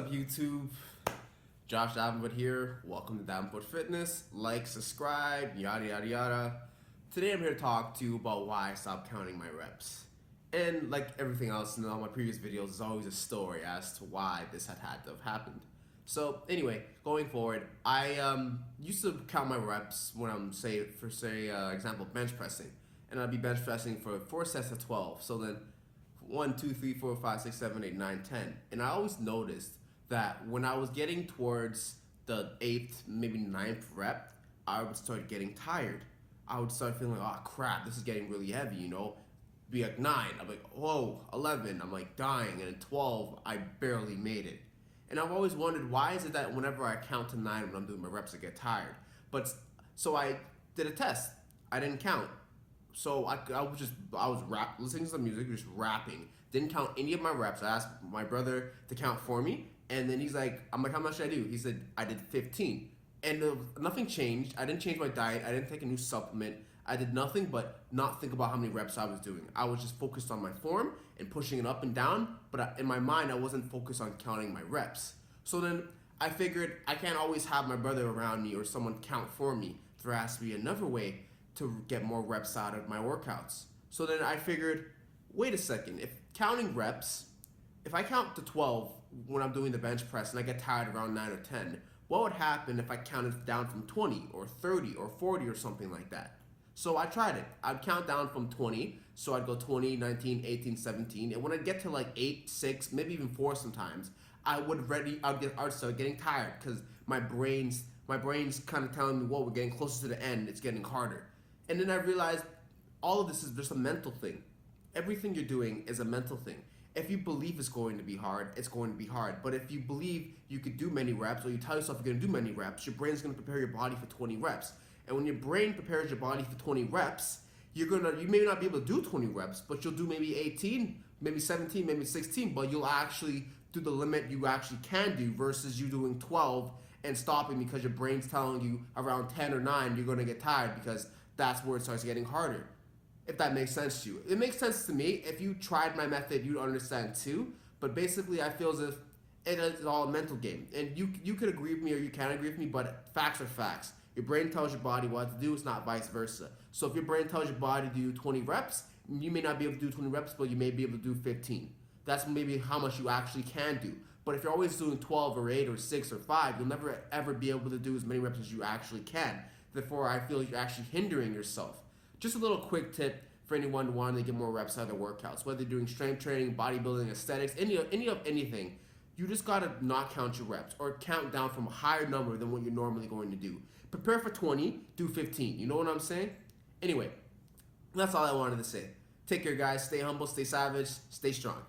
up, YouTube? Josh Davenport here. Welcome to Davenport Fitness. Like, subscribe, yada yada yada. Today I'm here to talk to you about why I stopped counting my reps. And like everything else in all my previous videos, there's always a story as to why this had to have happened. So anyway, going forward, I used to count my reps when I'm example bench pressing, and I'd be bench pressing for 4 sets of 12. So then 1, 2, 3, 4, 5, 6, 7, 8, 9, 10. And I always noticed that when I was getting towards the 8th, maybe 9th rep, I would start getting tired. I would start feeling like, oh crap, this is getting really heavy, you know? Be like 9, I'm like, whoa, 11, I'm like dying, and at 12, I barely made it. And I've always wondered, why is it that whenever I count to 9 when I'm doing my reps, I get tired? So I did a test. I didn't count. So I was listening to some music, just rapping. Didn't count any of my reps. I asked my brother to count for me, and then I'm like, how much did I do? He said, I did 15. And nothing changed. I didn't change my diet. I didn't take a new supplement. I did nothing but not think about how many reps I was doing. I was just focused on my form and pushing it up and down, but in my mind, I wasn't focused on counting my reps. So then I figured I can't always have my brother around me or someone count for me. There has to be another way to get more reps out of my workouts. So then I figured, wait a second, if I count to 12 when I'm doing the bench press and I get tired around 9 or 10, what would happen if I counted down from 20 or 30 or 40 or something like that? So I tried it. I'd count down from 20, so I'd go 20, 19, 18, 17, and when I'd get to like 8, 6, maybe even 4 sometimes, I'd start getting tired because my brain's kind of telling me, whoa, we're getting closer to the end, it's getting harder. And then I realized all of this is just a mental thing. Everything you're doing is a mental thing. If you believe it's going to be hard, it's going to be hard. But if you believe you could do many reps, or you tell yourself you're going to do many reps, your brain's going to prepare your body for 20 reps. And when your brain prepares your body for 20 reps, you may not be able to do 20 reps, but you'll do maybe 18, maybe 17, maybe 16, but you'll actually do the limit you actually can do versus you doing 12 and stopping because your brain's telling you around 10 or 9 you're going to get tired because that's where it starts getting harder. If that makes sense to you. It makes sense to me. If you tried my method, you'd understand too. But basically, I feel as if it is all a mental game. And you could agree with me or you can't agree with me, but facts are facts. Your brain tells your body what to do, it's not vice versa. So if your brain tells your body to do 20 reps, you may not be able to do 20 reps, but you may be able to do 15. That's maybe how much you actually can do. But if you're always doing 12 or 8 or 6 or 5, you'll never ever be able to do as many reps as you actually can. Therefore, I feel you're actually hindering yourself. Just a little quick tip for anyone wanting to get more reps out of their workouts, whether you're doing strength training, bodybuilding, aesthetics, anything. You just gotta not count your reps or count down from a higher number than what you're normally going to do. Prepare for 20, do 15. You know what I'm saying? Anyway, that's all I wanted to say. Take care, guys. Stay humble, stay savage, stay strong.